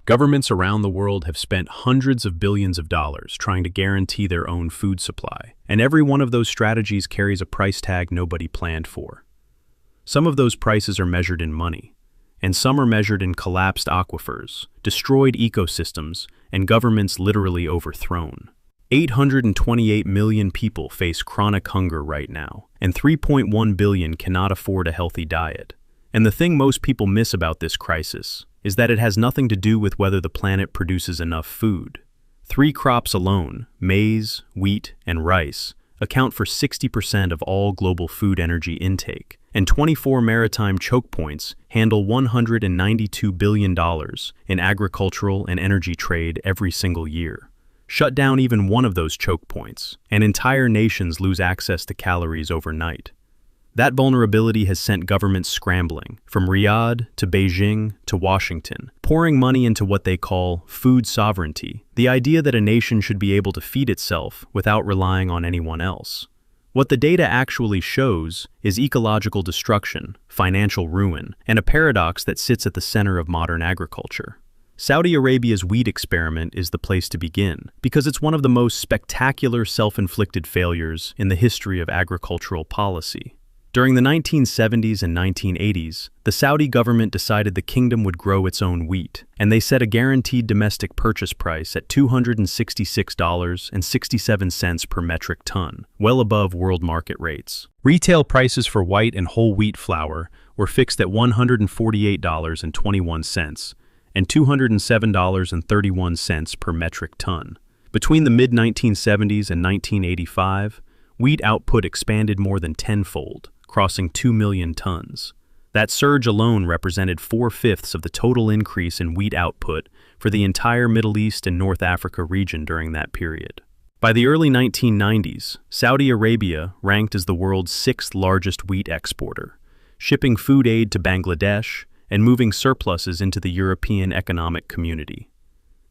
Governments around the world have spent hundreds of billions of dollars trying to guarantee their own food supply, and every one of those strategies carries a price tag nobody planned for. Some of those prices are measured in money, and some are measured in collapsed aquifers, destroyed ecosystems, and governments literally overthrown. 828 million people face chronic hunger right now, and 3.1 billion cannot afford a healthy diet. And the thing most people miss about this crisis is that it has nothing to do with whether the planet produces enough food. 3 crops alone, maize, wheat, and rice, account for 60% of all global food energy intake, and 24 maritime choke points handle $192 billion in agricultural and energy trade every single year. Shut down even one of those choke points, and entire nations lose access to calories overnight. That vulnerability has sent governments scrambling, from Riyadh to Beijing to Washington, pouring money into what they call food sovereignty, the idea that a nation should be able to feed itself without relying on anyone else. What the data actually shows is ecological destruction, financial ruin, and a paradox that sits at the center of modern agriculture. Saudi Arabia's wheat experiment is the place to begin, because it's one of the most spectacular self-inflicted failures in the history of agricultural policy. During the 1970s and 1980s, the Saudi government decided the kingdom would grow its own wheat, and they set a guaranteed domestic purchase price at $266.67 per metric ton, well above world market rates. Retail prices for white and whole wheat flour were fixed at $148.21 and $207.31 per metric ton. Between the mid-1970s and 1985, wheat output expanded more than tenfold, crossing 2 million tons. That surge alone represented 4/5 of the total increase in wheat output for the entire Middle East and North Africa region during that period. By the early 1990s, Saudi Arabia ranked as the world's 6th largest wheat exporter, shipping food aid to Bangladesh and moving surpluses into the European Economic Community.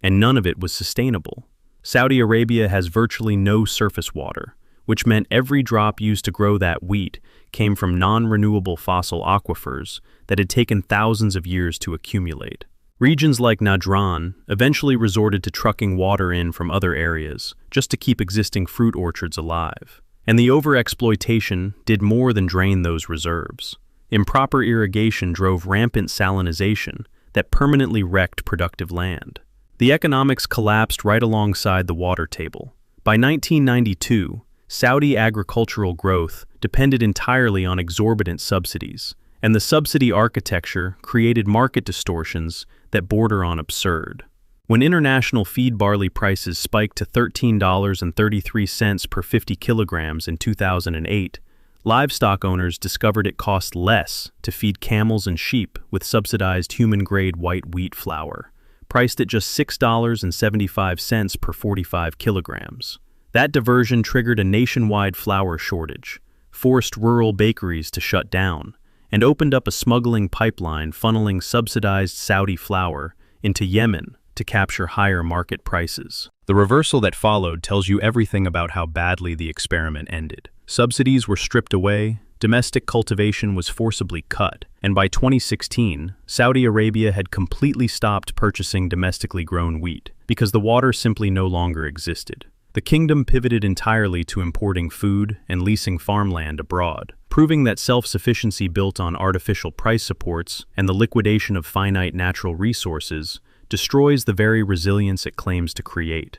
And none of it was sustainable. Saudi Arabia has virtually no surface water, which meant every drop used to grow that wheat came from non-renewable fossil aquifers that had taken thousands of years to accumulate. Regions like Najran eventually resorted to trucking water in from other areas just to keep existing fruit orchards alive. And the overexploitation did more than drain those reserves. Improper irrigation drove rampant salinization that permanently wrecked productive land. The economics collapsed right alongside the water table. By 1992, Saudi agricultural growth depended entirely on exorbitant subsidies, and the subsidy architecture created market distortions that border on absurd. When international feed barley prices spiked to $13.33 per 50 kilograms in 2008, livestock owners discovered it cost less to feed camels and sheep with subsidized human-grade white wheat flour, priced at just $6.75 per 45 kilograms. That diversion triggered a nationwide flour shortage, forced rural bakeries to shut down, and opened up a smuggling pipeline funneling subsidized Saudi flour into Yemen to capture higher market prices. The reversal that followed tells you everything about how badly the experiment ended. Subsidies were stripped away, domestic cultivation was forcibly cut, and by 2016, Saudi Arabia had completely stopped purchasing domestically grown wheat because the water simply no longer existed. The kingdom pivoted entirely to importing food and leasing farmland abroad, proving that self-sufficiency built on artificial price supports and the liquidation of finite natural resources destroys the very resilience it claims to create.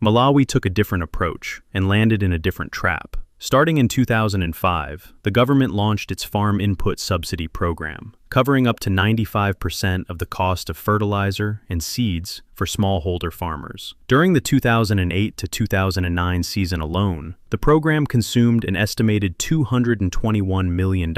Malawi took a different approach and landed in a different trap. Starting in 2005, the government launched its Farm Input Subsidy program, covering up to 95% of the cost of fertilizer and seeds for smallholder farmers. During the 2008 to 2009 season alone, the program consumed an estimated $221 million,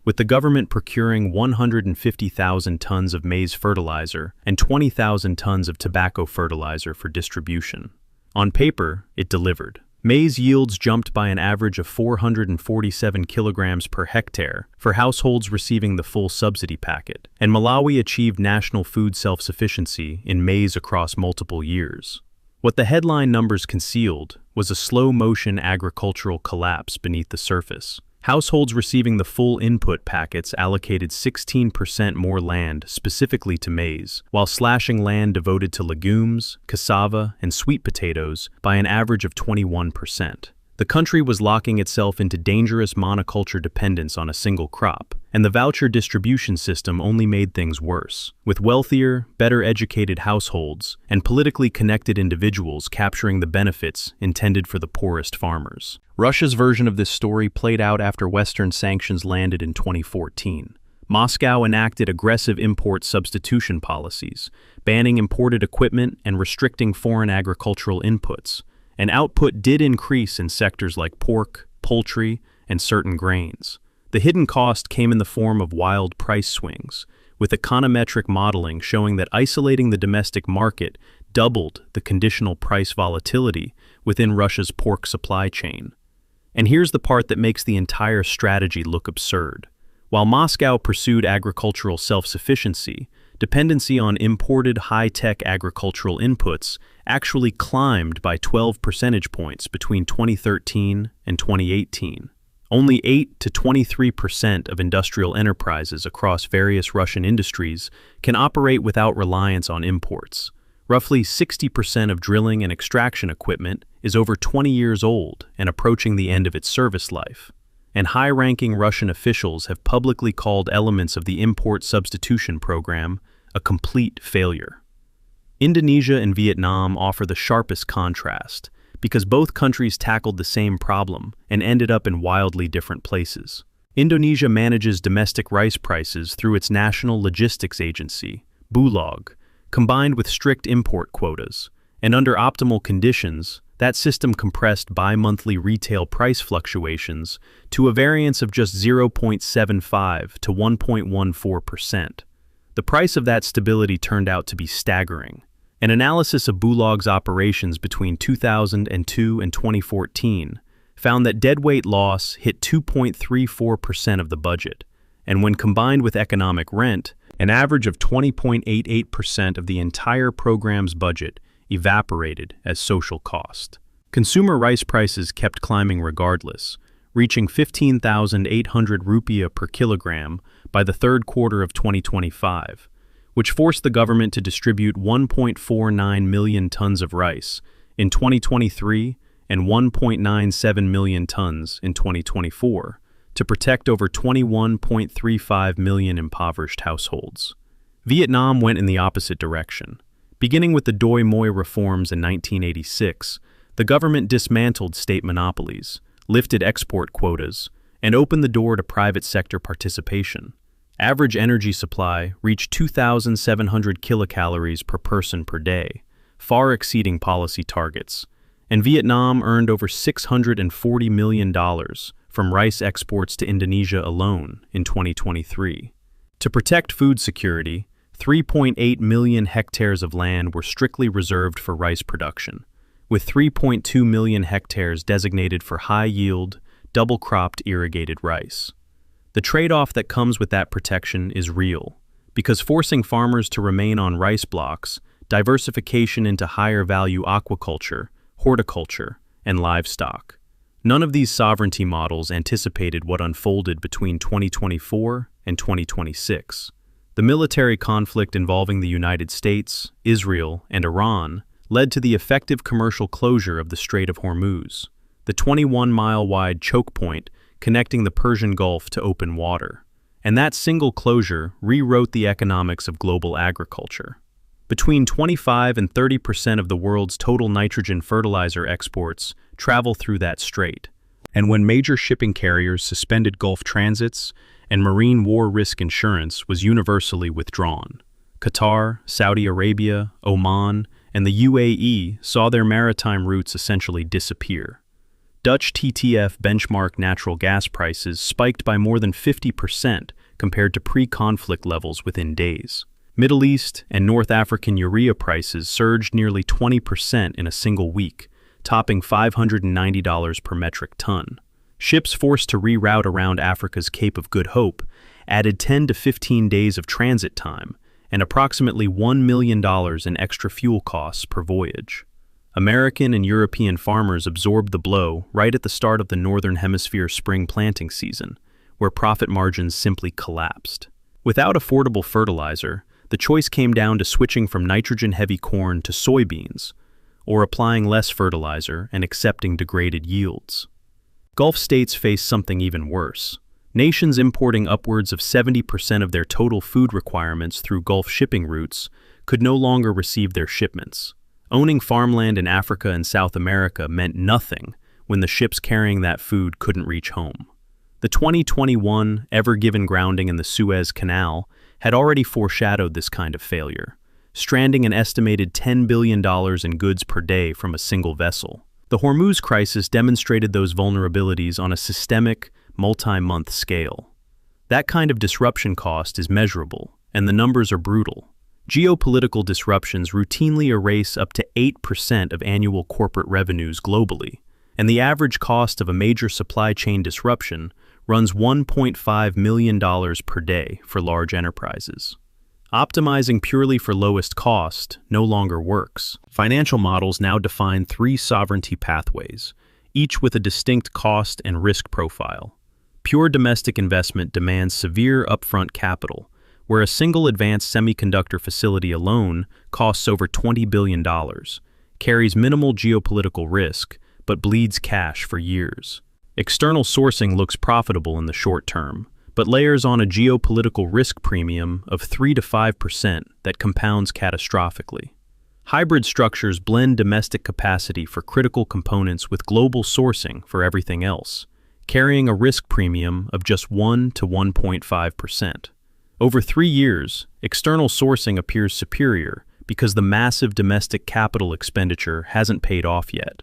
with the government procuring 150,000 tons of maize fertilizer and 20,000 tons of tobacco fertilizer for distribution. On paper, it delivered. Maize yields jumped by an average of 447 kilograms per hectare for households receiving the full subsidy packet, and Malawi achieved national food self-sufficiency in maize across multiple years. What the headline numbers concealed was a slow-motion agricultural collapse beneath the surface. Households receiving the full input packets allocated 16% more land specifically to maize, while slashing land devoted to legumes, cassava, and sweet potatoes by an average of 21%. The country was locking itself into dangerous monoculture dependence on a single crop, and the voucher distribution system only made things worse, with wealthier, better educated households and politically connected individuals capturing the benefits intended for the poorest farmers. Russia's version of this story played out after Western sanctions landed in 2014. Moscow enacted aggressive import substitution policies, banning imported equipment and restricting foreign agricultural inputs. And output did increase in sectors like pork, poultry, and certain grains. The hidden cost came in the form of wild price swings, with econometric modeling showing that isolating the domestic market doubled the conditional price volatility within Russia's pork supply chain. And here's the part that makes the entire strategy look absurd. While Moscow pursued agricultural self-sufficiency, dependency on imported high-tech agricultural inputs actually climbed by 12 percentage points between 2013 and 2018. Only 8 to 23% of industrial enterprises across various Russian industries can operate without reliance on imports. Roughly 60% of drilling and extraction equipment is over 20 years old and approaching the end of its service life. And high-ranking Russian officials have publicly called elements of the import substitution program a complete failure. Indonesia and Vietnam offer the sharpest contrast because both countries tackled the same problem and ended up in wildly different places. Indonesia manages domestic rice prices through its national logistics agency, Bulog, combined with strict import quotas, and under optimal conditions, that system compressed bi-monthly retail price fluctuations to a variance of just 0.75 to 1.14%. The price of that stability turned out to be staggering. An analysis of Bulog's operations between 2002 and 2014 found that deadweight loss hit 2.34% of the budget, and when combined with economic rent, an average of 20.88% of the entire program's budget evaporated as social cost. Consumer rice prices kept climbing regardless, reaching 15,800 rupiah per kilogram by the third quarter of 2025, which forced the government to distribute 1.49 million tons of rice in 2023 and 1.97 million tons in 2024 to protect over 21.35 million impoverished households. Vietnam went in the opposite direction. Beginning with the Doi Moi reforms in 1986, the government dismantled state monopolies, lifted export quotas, and opened the door to private sector participation. Average energy supply reached 2,700 kilocalories per person per day, far exceeding policy targets, and Vietnam earned over $640 million from rice exports to Indonesia alone in 2023. To protect food security, 3.8 million hectares of land were strictly reserved for rice production, with 3.2 million hectares designated for high-yield, double-cropped irrigated rice. The trade-off that comes with that protection is real, because forcing farmers to remain on rice blocks, diversification into higher-value aquaculture, horticulture, and livestock. None of these sovereignty models anticipated what unfolded between 2024 and 2026. The military conflict involving the United States, Israel, and Iran led to the effective commercial closure of the Strait of Hormuz, the 21-mile-wide chokepoint connecting the Persian Gulf to open water. And that single closure rewrote the economics of global agriculture. Between 25 and 30% of the world's total nitrogen fertilizer exports travel through that strait. And when major shipping carriers suspended Gulf transits and marine war risk insurance was universally withdrawn, Qatar, Saudi Arabia, Oman, and the UAE saw their maritime routes essentially disappear. Dutch TTF benchmark natural gas prices spiked by more than 50% compared to pre-conflict levels within days. Middle East and North African urea prices surged nearly 20% in a single week, topping $590 per metric ton. Ships forced to reroute around Africa's Cape of Good Hope added 10 to 15 days of transit time and approximately $1 million in extra fuel costs per voyage. American and European farmers absorbed the blow right at the start of the Northern Hemisphere spring planting season, where profit margins simply collapsed. Without affordable fertilizer, the choice came down to switching from nitrogen-heavy corn to soybeans, or applying less fertilizer and accepting degraded yields. Gulf states faced something even worse. Nations importing upwards of 70% of their total food requirements through Gulf shipping routes could no longer receive their shipments. Owning farmland in Africa and South America meant nothing when the ships carrying that food couldn't reach home. The 2021 Ever Given grounding in the Suez Canal had already foreshadowed this kind of failure, stranding an estimated $10 billion in goods per day from a single vessel. The Hormuz crisis demonstrated those vulnerabilities on a systemic, multi-month scale. That kind of disruption cost is measurable, and the numbers are brutal. Geopolitical disruptions routinely erase up to 8% of annual corporate revenues globally, and the average cost of a major supply chain disruption runs $1.5 million per day for large enterprises. Optimizing purely for lowest cost no longer works. Financial models now define three sovereignty pathways, each with a distinct cost and risk profile. Pure domestic investment demands severe upfront capital, where a single advanced semiconductor facility alone costs over $20 billion, carries minimal geopolitical risk, but bleeds cash for years. External sourcing looks profitable in the short term, but layers on a geopolitical risk premium of 3 to 5% that compounds catastrophically. Hybrid structures blend domestic capacity for critical components with global sourcing for everything else, carrying a risk premium of just 1 to 1.5%. Over 3 years, external sourcing appears superior because the massive domestic capital expenditure hasn't paid off yet.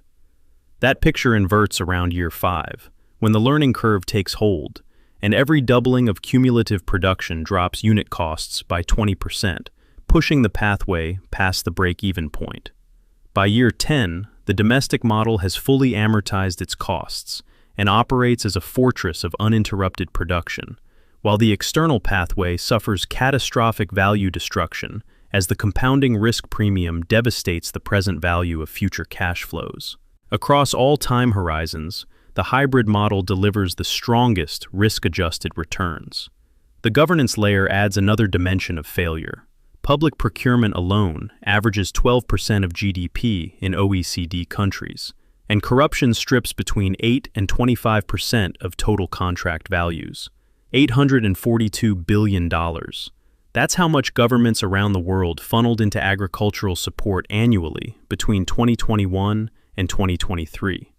That picture inverts around year 5, when the learning curve takes hold, and every doubling of cumulative production drops unit costs by 20%, pushing the pathway past the break-even point. By year 10, the domestic model has fully amortized its costs and operates as a fortress of uninterrupted production, while the external pathway suffers catastrophic value destruction as the compounding risk premium devastates the present value of future cash flows. Across all time horizons, the hybrid model delivers the strongest risk-adjusted returns. The governance layer adds another dimension of failure. Public procurement alone averages 12% of GDP in OECD countries, and corruption strips between 8 and 25% of total contract values. $842 billion. That's how much governments around the world funneled into agricultural support annually between 2021 and 2023.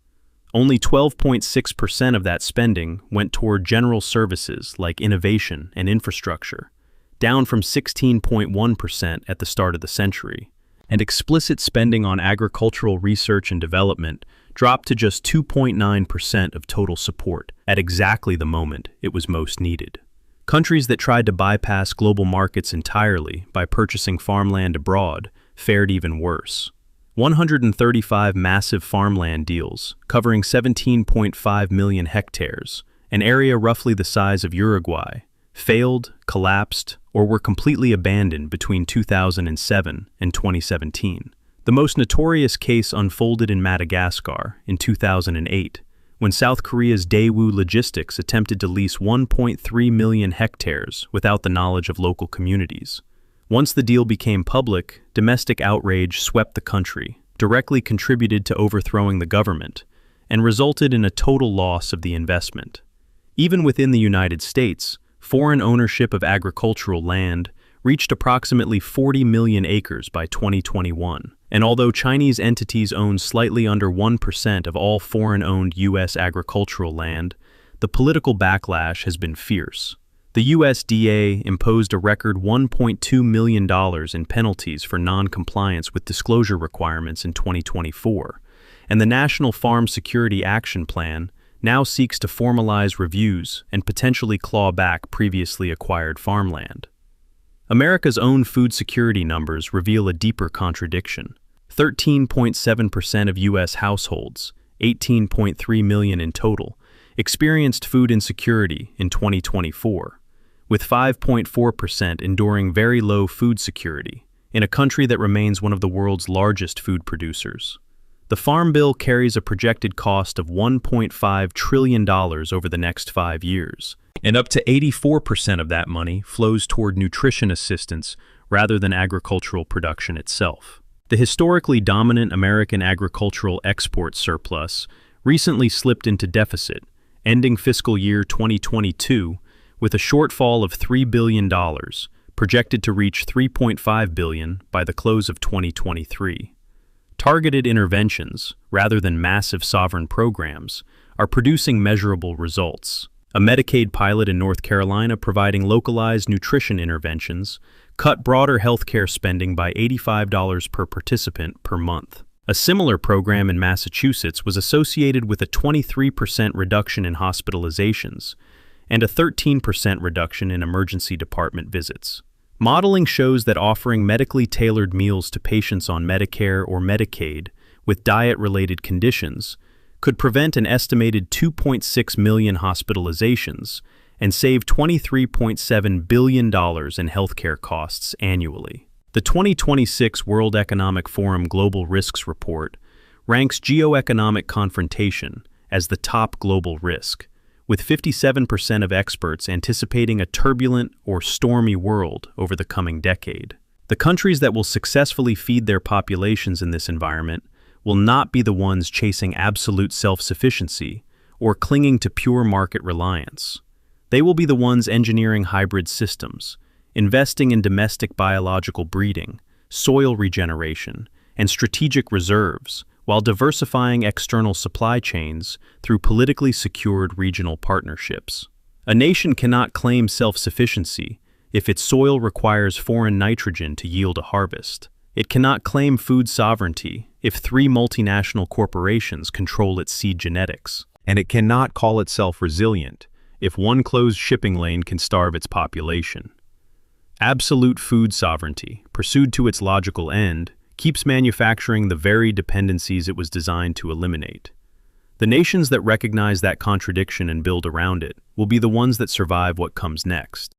Only 12.6% of that spending went toward general services like innovation and infrastructure, down from 16.1% at the start of the century. And explicit spending on agricultural research and development dropped to just 2.9% of total support at exactly the moment it was most needed. Countries that tried to bypass global markets entirely by purchasing farmland abroad fared even worse. 135 massive farmland deals, covering 17.5 million hectares, an area roughly the size of Uruguay, failed, collapsed, or were completely abandoned between 2007 and 2017. The most notorious case unfolded in Madagascar in 2008, when South Korea's Daewoo Logistics attempted to lease 1.3 million hectares without the knowledge of local communities. Once the deal became public, domestic outrage swept the country, directly contributed to overthrowing the government, and resulted in a total loss of the investment. Even within the United States, foreign ownership of agricultural land reached approximately 40 million acres by 2021, and although Chinese entities own slightly under 1% of all foreign-owned U.S. agricultural land, the political backlash has been fierce. The USDA imposed a record $1.2 million in penalties for non-compliance with disclosure requirements in 2024, and the National Farm Security Action Plan now seeks to formalize reviews and potentially claw back previously acquired farmland. America's own food security numbers reveal a deeper contradiction. 13.7% of U.S. households, 18.3 million in total, experienced food insecurity in 2024, with 5.4% enduring very low food security, in a country that remains one of the world's largest food producers. The Farm Bill carries a projected cost of $1.5 trillion over the next 5 years, and up to 84% of that money flows toward nutrition assistance rather than agricultural production itself. The historically dominant American agricultural export surplus recently slipped into deficit, ending fiscal year 2022 with a shortfall of $3 billion, projected to reach $3.5 billion by the close of 2023. Targeted interventions, rather than massive sovereign programs, are producing measurable results. A Medicaid pilot in North Carolina providing localized nutrition interventions cut broader healthcare spending by $85 per participant per month. A similar program in Massachusetts was associated with a 23% reduction in hospitalizations and a 13% reduction in emergency department visits. Modeling shows that offering medically tailored meals to patients on Medicare or Medicaid with diet-related conditions could prevent an estimated 2.6 million hospitalizations and save $23.7 billion in healthcare costs annually. The 2026 World Economic Forum Global Risks Report ranks geoeconomic confrontation as the top global risk, with 57% of experts anticipating a turbulent or stormy world over the coming decade. The countries that will successfully feed their populations in this environment will not be the ones chasing absolute self-sufficiency or clinging to pure market reliance. They will be the ones engineering hybrid systems, investing in domestic biological breeding, soil regeneration, and strategic reserves, while diversifying external supply chains through politically secured regional partnerships. A nation cannot claim self-sufficiency if its soil requires foreign nitrogen to yield a harvest. It cannot claim food sovereignty if 3 multinational corporations control its seed genetics. And it cannot call itself resilient if one closed shipping lane can starve its population. Absolute food sovereignty, pursued to its logical end, keeps manufacturing the very dependencies it was designed to eliminate. The nations that recognize that contradiction and build around it will be the ones that survive what comes next.